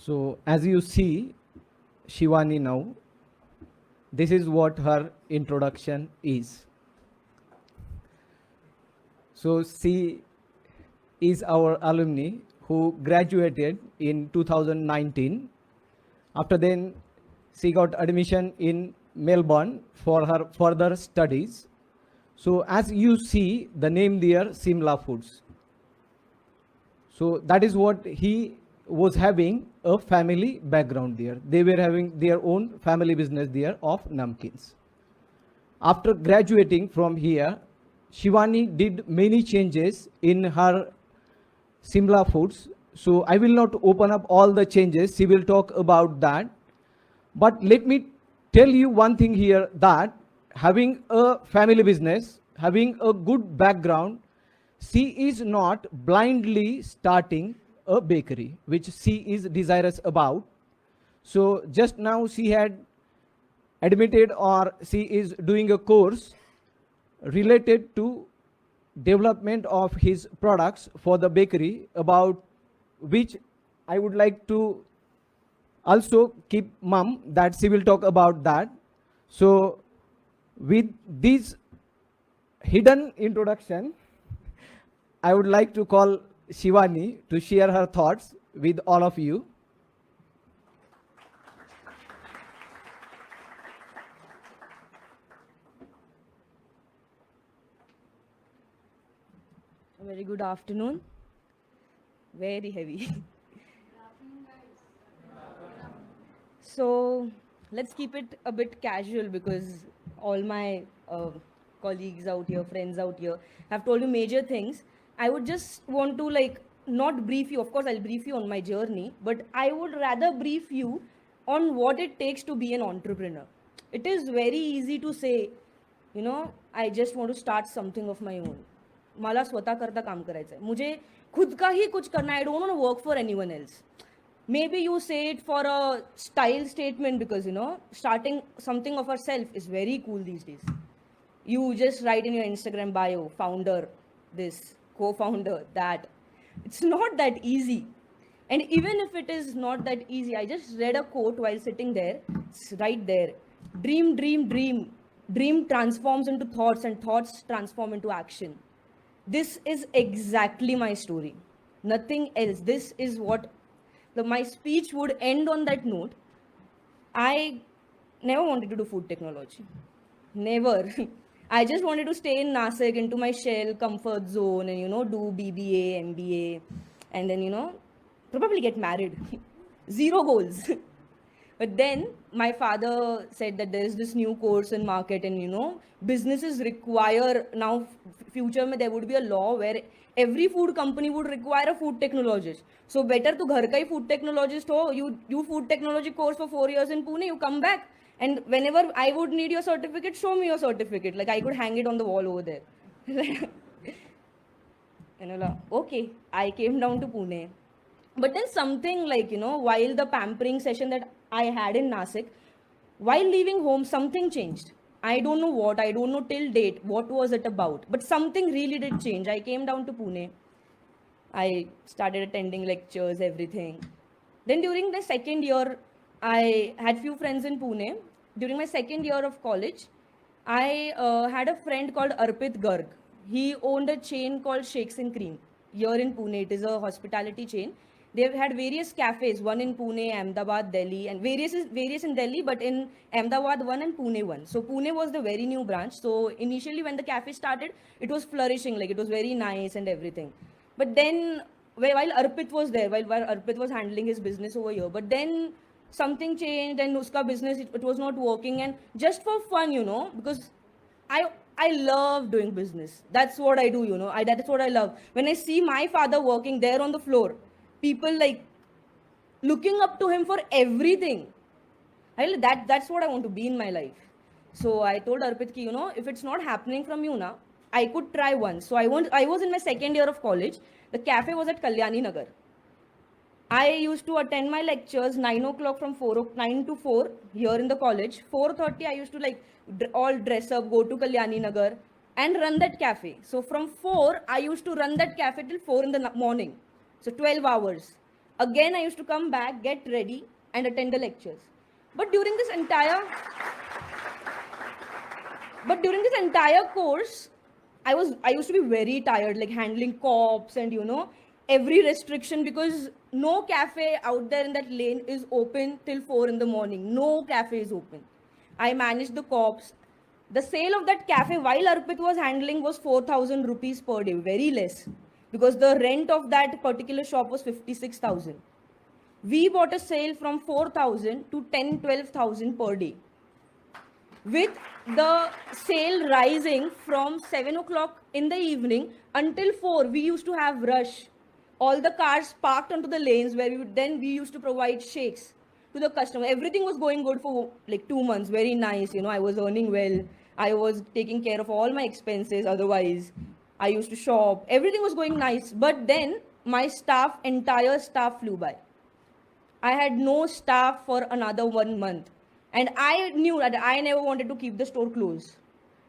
So as you see Shivani now, this is what her introduction is. So she is our alumni who graduated in 2019. After then, she got admission in Melbourne for her further studies. So as you see the name there, Simla Foods. So that is what he was having a family background there. They were having their own family business there of namkins. After graduating from here, Shivani did many changes in her Simla Foods. So I will not open up all the changes. She will talk about that. But let me tell you one thing here, that having a family business, having a good background, she is not blindly starting a bakery, which she is desirous about. So just now she had admitted, or she is doing a course related to development of his products for the bakery, about which I would like to also keep mum that she will talk about that. So with this hidden introduction, I would like to call Shivani to share her thoughts with all of you. A very good afternoon. Very heavy. So let's keep it a bit casual because all my colleagues out here, friends out here have told you major things. I would just want to not brief you. Of course, I'll brief you on my journey, but I would rather brief you on what it takes to be an entrepreneur. It is very easy to say, I just want to start something of my own. मला स्वतः करता काम करायचं आहे, मुझे खुद का ही कुछ करना है. I don't want to work for anyone else. Maybe you say it for a style statement because starting something of yourself is very cool these days. You just write in your Instagram bio, founder this, co-founder that. It's not that easy. And even if it is not that easy, I just read a quote while sitting there. It's right there. Dream, dream, dream. Dream transforms into thoughts and thoughts transform into action. This is exactly my story. Nothing else. This is what my speech would end on that note. I never wanted to do food technology. Never. I just wanted to stay in Nasik into my shell, comfort zone, and do BBA, MBA, and then probably get married. Zero goals. But then my father said that there is this new course in market and businesses require now future mein there would be a law where every food company would require a food technologist. So better to ghar ka hi food technologist ho, you food technology course for 4 years in Pune, you come back and whenever I would need your certificate, show me your certificate. Like I could hang it on the wall over there. And I'm like, okay, I came down to Pune. But then something while the pampering session that I had in Nasik, while leaving home, something changed. I don't know what, I don't know till date what was it about, but something really did change. I came down to Pune. I started attending lectures, everything. Then during the second year, I had few friends in Pune. During my second year of college, I had a friend called Arpit Garg. He owned a chain called Shakes and Cream here in Pune. It is a hospitality chain. They've had various cafes, one in Pune, Ahmedabad, Delhi, and various in Delhi, but in Ahmedabad one and Pune one. So Pune was the very new branch. So initially when the cafe started, it was flourishing, it was very nice and everything. But then while Arpit was there, while Arpit was handling his business over here, but then something changed and uska business, it was not working. And just for fun, because I love doing business. That's what I do, that's what I love. When I see my father working there on the floor, people looking up to him for everything. That's what I want to be in my life. So I told Arpit ki, if it's not happening from you now, I could try once. So I was in my second year of college. The cafe was at Kalyani Nagar. I used to attend my lectures 9 o'clock from 9 to 4 here in the college. 4:30 I used to all dress up, go to Kalyani Nagar and run that cafe. So from 4 I used to run that cafe till 4 in the morning. So 12 hours. Again, I used to come back, get ready, and attend the lectures. But during this entire course, I used to be very tired, like handling cops and every restriction, because no cafe out there in that lane is open till 4 in the morning. No cafe is open. I managed the cops. The sale of that cafe while Arpit was handling was 4,000 rupees per day, very less, because the rent of that particular shop was 56,000. We bought a sale from 4,000 to 10-12,000 per day, with the sale rising from 7 o'clock in the evening until 4. We used to have rush. All the cars parked onto the lanes where we used to provide shakes to the customer. Everything was going good for like 2 months. Very nice. I was earning well. I was taking care of all my expenses. Otherwise, I used to shop. Everything was going nice. But then my entire staff flew by. I had no staff for another 1 month. And I knew that I never wanted to keep the store closed.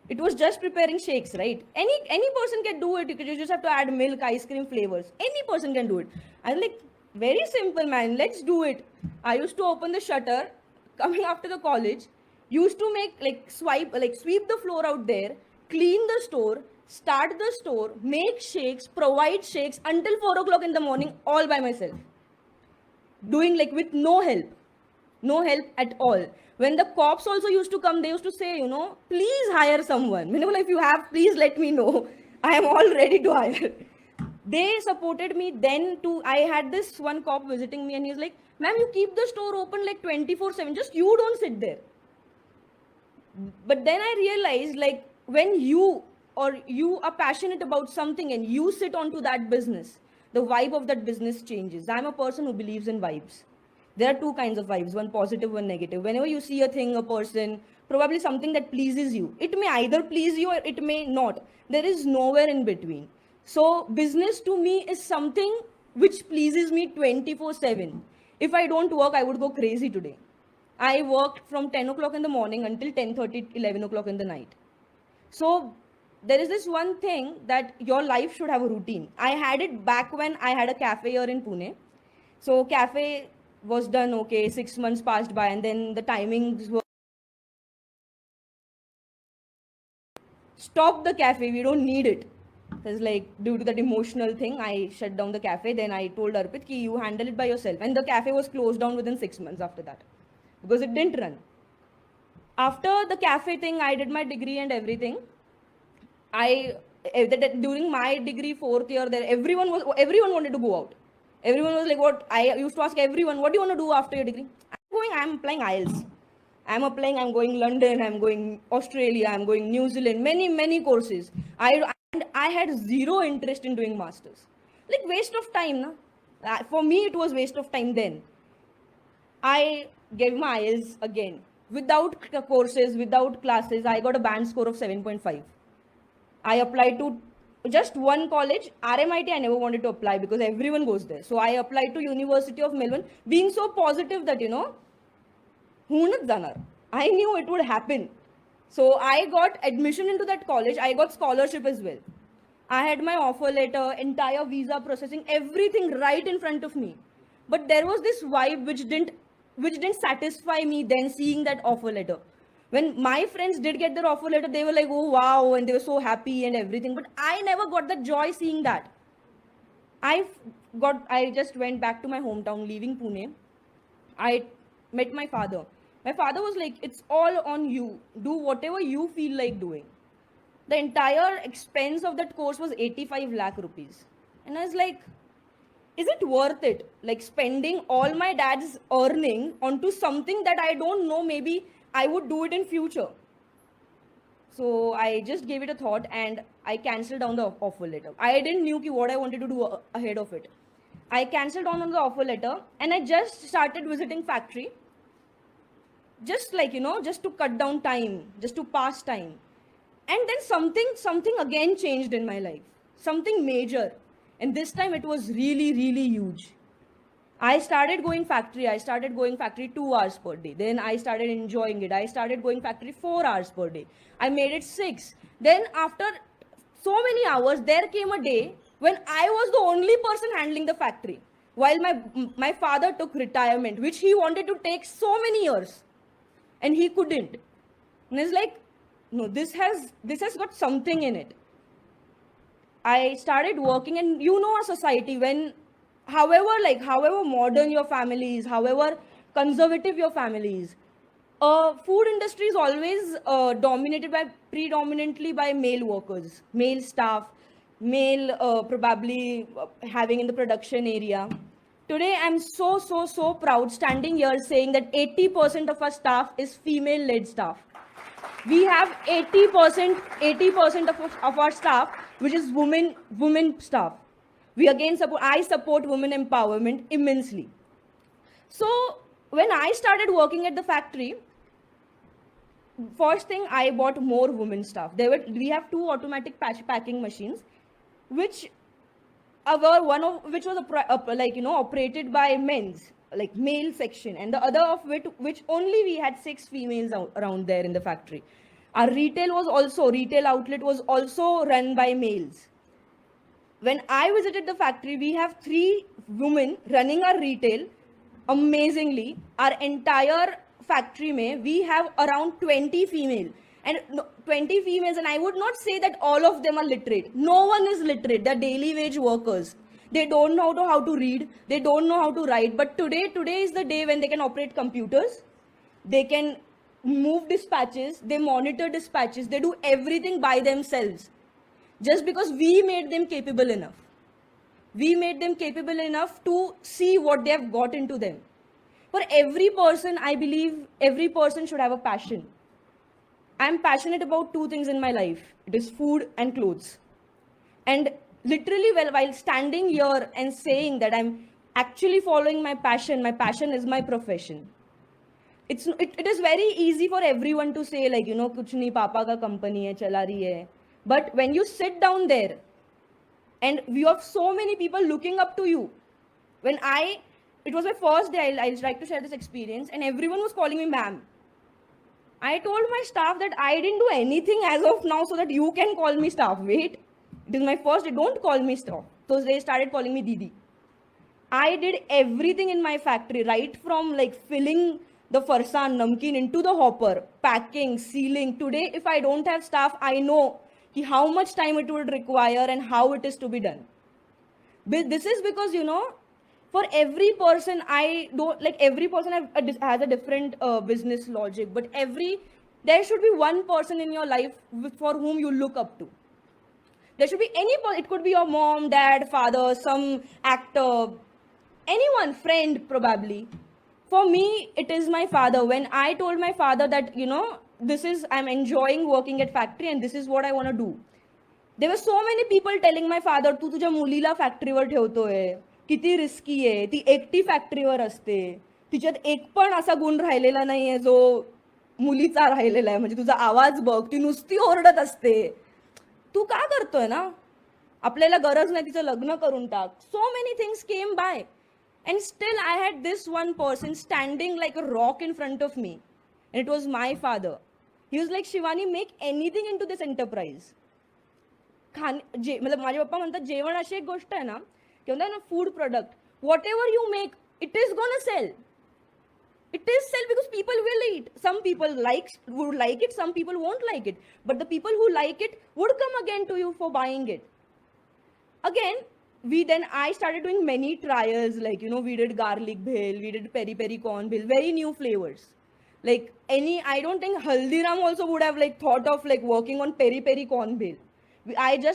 It was just preparing shakes, right? Any person can do it. You just have to add milk, ice cream, flavors. Any person can do it. I was like, very simple, man. Let's do it. I used to open the shutter coming after the college. Used to make sweep the floor out there, clean the store, start the store, make shakes, provide shakes until 4 o'clock in the morning, all by myself. Doing with no help at all. When the cops also used to come, they used to say, please hire someone. If you have, please let me know. I am all ready to hire. They supported me then too. I had this one cop visiting me and he's like, ma'am, you keep the store open 24/7. Just you don't sit there. But then I realized when you are passionate about something and you sit onto that business, the vibe of that business changes. I'm a person who believes in vibes. There are two kinds of vibes, one positive, one negative. Whenever you see a thing, a person, probably something that pleases you, it may either please you or it may not. There is nowhere in between. So business to me is something which pleases me 24/7. If I don't work, I would go crazy today. I worked from 10 o'clock in the morning until 10:30, 11 o'clock in the night. So there is this one thing that your life should have a routine. I had it back when I had a cafe here in Pune. So cafe was done, okay, 6 months passed by, and then the timings were, stop the cafe, we don't need it. Because due to that emotional thing, I shut down the cafe. Then I told Arpit ki you handle it by yourself, and the cafe was closed down within 6 months after that, because it didn't run. After the cafe thing, I did my degree and everything. During my degree 4th year, there everyone wanted to go out. Everyone was like, what? I used to ask everyone, what do you want to do after your degree? I'm applying IELTS. I'm going London, I'm going Australia, I'm going New Zealand, many courses. And I had zero interest in doing masters. Waste of time, na? For me, it was waste of time then. I gave my IELTS again. Without courses, without classes, I got a band score of 7.5. I applied to just one college. RMIT I never wanted to apply because everyone goes there. So I applied to University of Melbourne, being so positive that, I knew it would happen. So I got admission into that college. I got scholarship as well. I had my offer letter, entire visa processing, everything right in front of me. But there was this vibe which didn't satisfy me then, seeing that offer letter. When my friends did get their offer letter, they were like, oh wow, and they were so happy and everything. But I never got that joy seeing that. I just went back to my hometown, leaving Pune. I met my father. My father was like, it's all on you. Do whatever you feel like doing. The entire expense of that course was 85 lakh rupees. And I was like, is it worth it? Spending all my dad's earning onto something that I don't know, maybe I would do it in future. So I just gave it a thought and I cancelled down the offer letter. I didn't know what I wanted to do ahead of it. I cancelled down on the offer letter and I just started visiting factory. Just just to cut down time, just to pass time. And then something again changed in my life. Something major. And this time it was really, really huge. I started going factory 2 hours per day. Then I started enjoying it. I started going factory 4 hours per day. I made it 6. Then after so many hours, there came a day when I was the only person handling the factory. while my father took retirement, which he wanted to take so many years, and he couldn't. And it's like, no, this has got something in it. I started working, and our society, when however modern your family is, however conservative your family is, food industry is always dominated by predominantly by male workers, male staff, male probably having in the production area. Today, I'm so proud standing here saying that 80% of our staff is female-led staff. We have 80% of our staff which is women staff. We again support women empowerment immensely. So when I started working at the factory, first thing, I bought more women staff. We have 2 automatic packing machines, which which was operated by men's, like male section, and the other of which only we had 6 females around there in the factory. Our retail outlet was also run by males. When I visited the factory, we have 3 women running our retail amazingly. Our entire factory we have around 20 female, and 20 females, and I would not say that all of them are literate. No one is literate. They're daily wage workers. They don't know how to read. They don't know how to write. But today is the day when they can operate computers. They can move dispatches. They monitor dispatches. They do everything by themselves. Just because we made them capable enough. We made them capable enough to see what they have got into them. For every person, I believe every person should have a passion. I'm passionate about 2 things in my life. It is food and clothes. And literally, while standing here and saying that I'm actually following my passion is my profession. It is very easy for everyone to say, like, kuch nahi, papa ka company hai, chala rahi hai. But when you sit down there, and you have so many people looking up to you. It was my first day, I'll like to share this experience, and everyone was calling me ma'am. I told my staff that I didn't do anything as of now so that you can call me staff. Wait, it is my first day, don't call me staff. So they started calling me Didi. I did everything in my factory, right from like filling the farsan, namkeen into the hopper, packing, sealing. Today, if I don't have staff, I know how much time it would require and how it is to be done. This is because, for every person, every person has a different business logic, but there should be one person in your life for whom you look up to. There should be it could be your mom, dad, father, some actor, anyone, friend probably. For me, it is my father. When I told my father that, I'm enjoying working at factory and this is what I want to do. There were so many people telling my father, तू तुझ्या मुलीला फॅक्टरीवर ठेवतोय, किती risky आहे, ती एकटी फॅक्टरीवर असते, तिच्यात एक पण असा गुण राहिलेला नाहीये जो मुलीचा राहिलेला आहे, म्हणजे तुझा आवाज बघ, ती नुसती ओरडत असते, तू का करतोय ना, आपल्याला गरज नाही, तिचं लग्न करून टाक. So many things came by, and still I had this one person standing like a rock in front of me, and it was my father. He was like, Shivani, make anything into this enterprise. मतलब माझे पप्पा म्हणतात जेवण अशी एक गोष्ट आहे ना की म्हणतात ना food product whatever you make it is gonna sell. It is sell because people will eat. Some people would like it, some people won't like it. But the people who like it would come again to you for buying it. Again, I started doing many trials, like, we did garlic bhel, we did peri peri corn bhel, very new flavors. Like I don't think Haldiram also would have like thought of like working on peri peri corn bhel.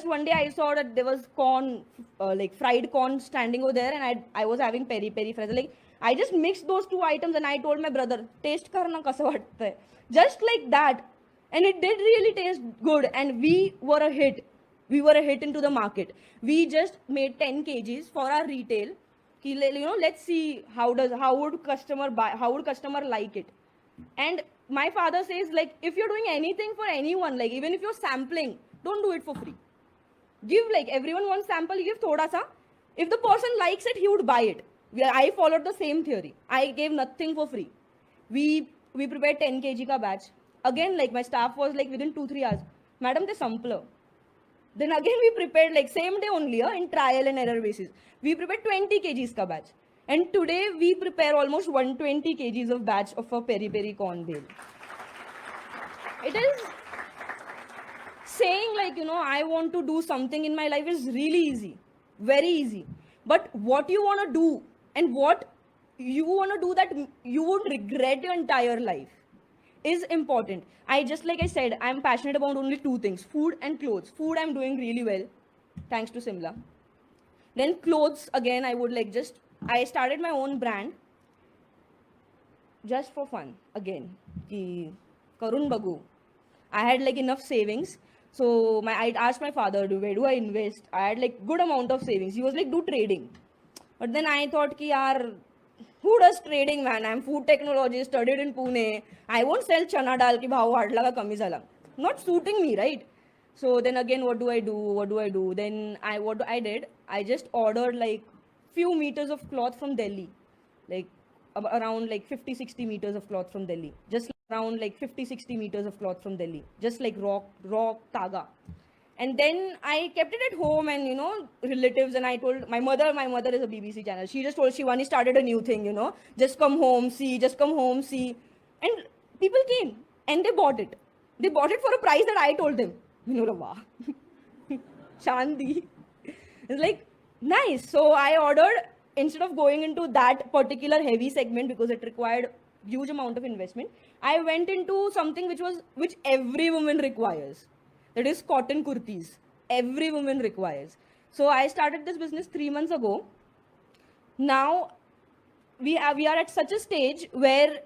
One day I saw that there was corn, like fried corn standing over there, and I was having peri peri fries. Like I just mixed those 2 items and I told my brother, taste karna kasa vattay. Just like that. And it did really taste good, and we were a hit. We were a hit into the market. We just made 10 kgs for our retail. Let's see how would customer buy, how would customer like it. And my father says, like, if you're doing anything for anyone, like even if you're sampling, don't do it for free. Give, like, everyone wants sample, give thoda sa. If the person likes it, he would buy it. I followed the same theory. I gave nothing for free. We prepared 10 kg ka batch. Again, like, my staff was like, within 2-3 hours, madam, they sampler. Then again we prepared like same day only in trial and error basis. We prepared 20 kgs ka batch. And today we prepare almost 120 kgs of batch of a peri peri corn bale. It is saying like, I want to do something in my life is really easy, very easy. But what you want to do and what you want to do that you would regret your entire life is important. Like I said, I'm passionate about only two things, food and clothes. Food I'm doing really well, thanks to Simla. Then clothes, again, I started my own brand just for fun again. Ki Karun Bagu. I had like enough savings. So I asked my father, where do I invest? I had like good amount of savings. He was like, do trading. But then I thought ki yaar, who does trading, man? I'm food technology, studied in Pune. I won't sell chana dal ki bhao waadla ka kami zala. Not suiting me, right? So then again, what do I do? Then what I did, I just ordered like few meters of cloth from Delhi, like around like 50-60 meters of cloth from Delhi, just around like 50-60 meters of cloth from Delhi, just like raw taga. And then I kept it at home, and relatives, and I told my mother is a BBC channel. She just told Shivani started a new thing, just come home, see. And people came and they bought it. They bought it for a price that I told them. Wow. Shanti. It's like, nice. So I ordered, instead of going into that particular heavy segment because it required huge amount of investment, I went into something which every woman requires. That is cotton kurtis. Every woman requires. So I started this business 3 months ago. Now we are at such a stage where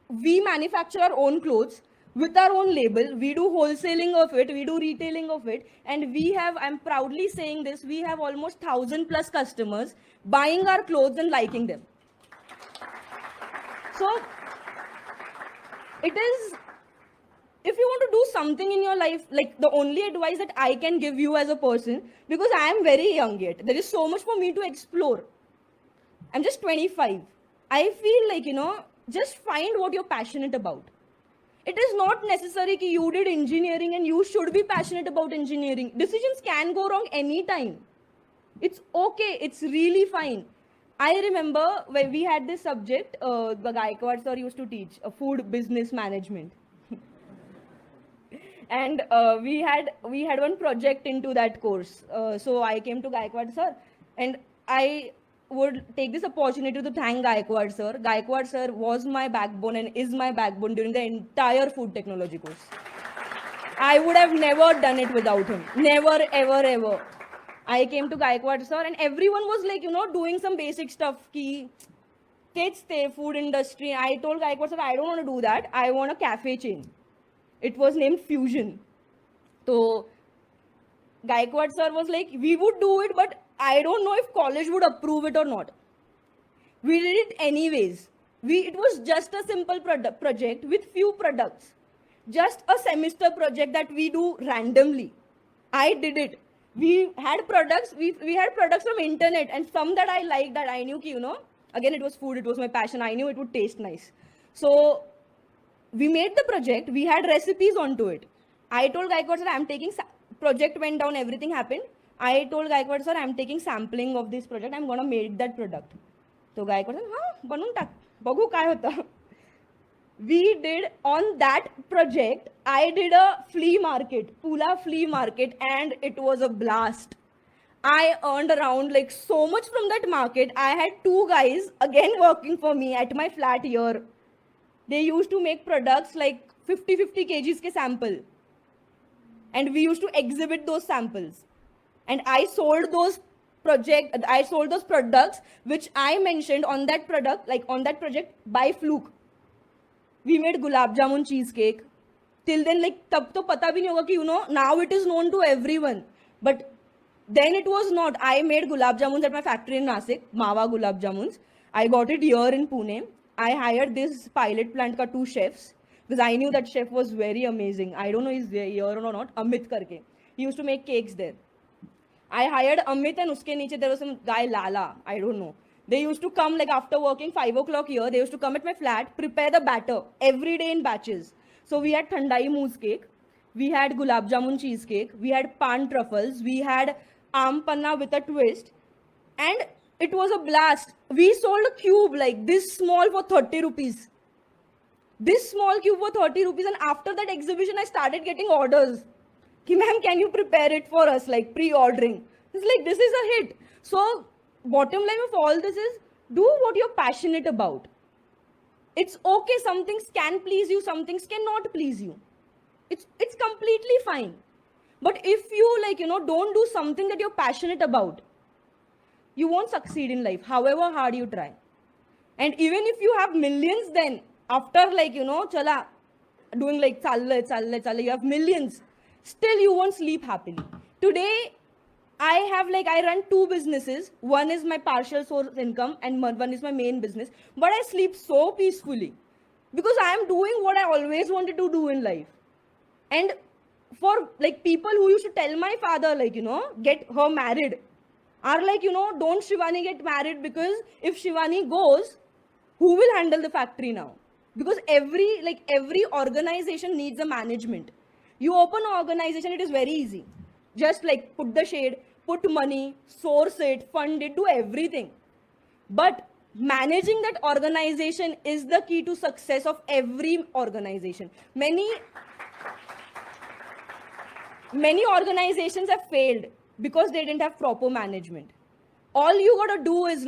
we manufacture our own clothes with our own label. We do wholesaling of it, we do retailing of it, and I'm proudly saying this, we have almost 1,000+ customers buying our clothes and liking them. So it is, if you want to do something in your life, like the only advice that I can give you as a person, because I am very young yet, there is so much for me to explore. I'm just 25. I feel like, just find what you're passionate about. It is not necessary that you did engineering and you should be passionate about engineering. Decisions can go wrong anytime. It's okay. It's really fine. I remember when we had this subject, the Gaikwad sir used to teach food business management. And we had one project into that course. So I came to Gaikwad sir, and I would take this opportunity to thank Gaikwad sir. Gaikwad sir was my backbone and is my backbone during the entire food technology course. I would have never done it without him. Never, ever, ever. I came to Gaikwad sir, and everyone was like, doing some basic stuff. Ki, food industry. I told Gaikwad sir, I don't want to do that. I want a cafe chain. It was named Fusion. So Gaikwad sir was like, we would do it, but I don't know if college would approve it or not. We did it anyways. It was just a simple project with few products. Just a semester project that we do randomly. I did it. We had products, we had products from internet, and some that I liked, that I knew, again, it was food, it was my passion. I knew it would taste nice. So we made the project, we had recipes onto it. I told Gaikwad sir, I'm taking, project went down, everything happened. I told Gaikwad sir, I'm taking sampling of this project, I'm gonna make that product. So Gaikwad sir, banun tak, bagu kai hota. We did on that project, I did a flea market, Pula flea market, and it was a blast. I earned around like so much from that market. I had 2 guys again working for me at my flat here. They used to make products like 50 kgs ke sample. And we used to exhibit those samples. And I sold those products which I mentioned on that product, like on that project, by fluke. We made gulab jamun cheesecake. Till then, like, tab to pata bhi nahi hoga ki, now it is known to everyone. But then it was not. I made gulab jamuns at my factory in Nasik, Mawa gulab jamuns. I got it here in Pune. I hired this pilot plant ka 2 chefs, because I knew that chef was very amazing. I don't know he's here or not, Amit karke. He used to make cakes there. I hired Amit, and uske niche there was some guy, Lala, I don't know. They used to come, like, after working 5 o'clock here, they used to come at my flat, prepare the batter every day in batches. So we had thandai mousse cake, we had gulab jamun cheesecake, we had pan truffles, we had aam panna with a twist, and it was a blast. We sold a cube like this small for 30 rupees. This small cube for 30 rupees, and after that exhibition, I started getting orders. Ki, ma'am, can you prepare it for us, like pre-ordering? It's like, this is a hit. So, bottom line of all this is, do what you're passionate about. It's okay, some things can please you, some things cannot please you. It's completely fine. But if you don't do something that you're passionate about, you won't succeed in life, however hard you try. And even if you have millions, then after chala, doing like challe, you have millions, still you won't sleep happily. Today, I run two businesses. One is my partial source income and one is my main business. But I sleep so peacefully because I am doing what I always wanted to do in life. And for like people who used to tell my father, get her married, are like, don't Shivani get married, because if Shivani goes, who will handle the factory now? Because every organization needs a management. You open an organization, it is very easy. Just like put the shade, put money, source it, fund it, do everything. But managing that organization is the key to success of every organization. Many organizations have failed because they didn't have proper management. All you gotta do is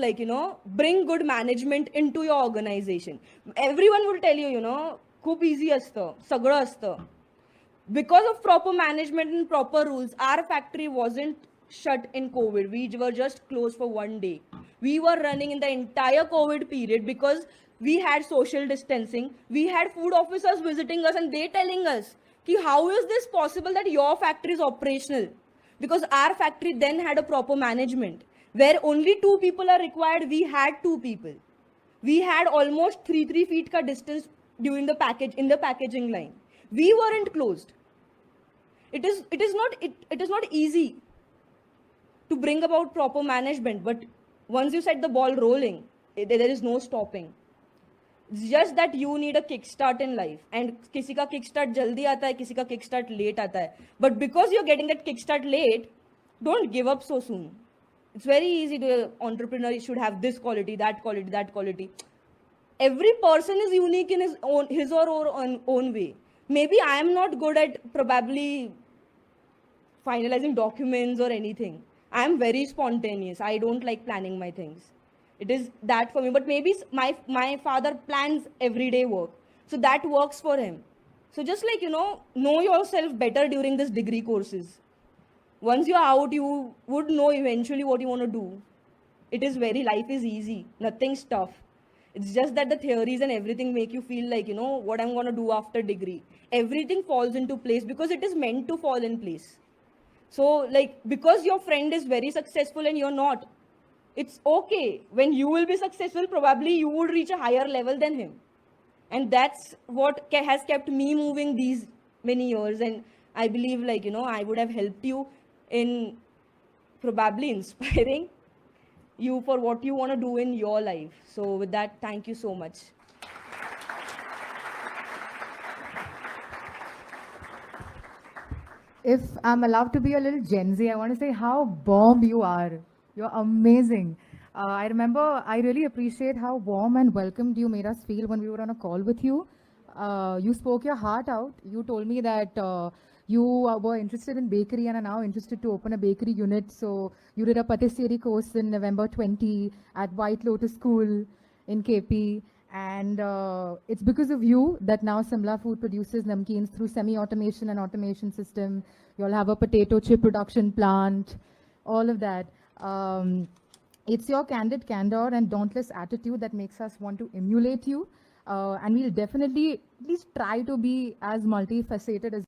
bring good management into your organization. Everyone will tell you, खूप easy असतं, सगळं असतं. Because of proper management and proper rules, our factory wasn't shut in COVID. We were just closed for one day. We were running in the entire COVID period because we had social distancing. We had food officers visiting us and they telling us, ki, how is this possible that your factory is operational? Because our factory then had a proper management. Where only 2 people are required, we had 2 people. We had almost 3 feet ka distance during the packaging line. We weren't closed. It is not easy to bring about proper management, but once you set the ball rolling, there is no stopping. It's just that you need a kickstart in life, and किसी का kickstart जल्दी आता है, किसी का kickstart late आता है. But because you're getting that kickstart late, don't give up so soon. It's very easy to entrepreneur should have this quality, that quality, that quality. Every person is unique in his or her own way. Maybe I am not good at probably finalizing documents or anything. I am very spontaneous. I don't like planning my things. It is that for me. But maybe my father plans everyday work. So that works for him. So just know yourself better during this degree courses. Once you're out, you would know eventually what you want to do. Life is easy. Nothing's tough. It's just that the theories and everything make you feel like, what I'm going to do after degree. Everything falls into place because it is meant to fall in place. So because your friend is very successful and you're not, it's okay. When you will be successful, probably you would reach a higher level than him. And that's what has kept me moving these many years. And I believe I would have helped you in probably inspiring you for what you want to do in your life. So with that, thank you so much. If I'm allowed to be a little Gen Z, I want to say how bomb you are. You're amazing. I remember I really appreciate how warm and welcomed you made us feel when we were on a call with you. You spoke your heart out. You told me that you were interested in bakery and are now interested to open a bakery unit. So you did a patisserie course in November 20 at White Lotus School in KP. And it's because of you that now Simla Food produces namkeens through semi-automation and automation system. You'll have a potato chip production plant, all of that. It's your candid candor and dauntless attitude that makes us want to emulate you. And we'll definitely at least try to be as multifaceted as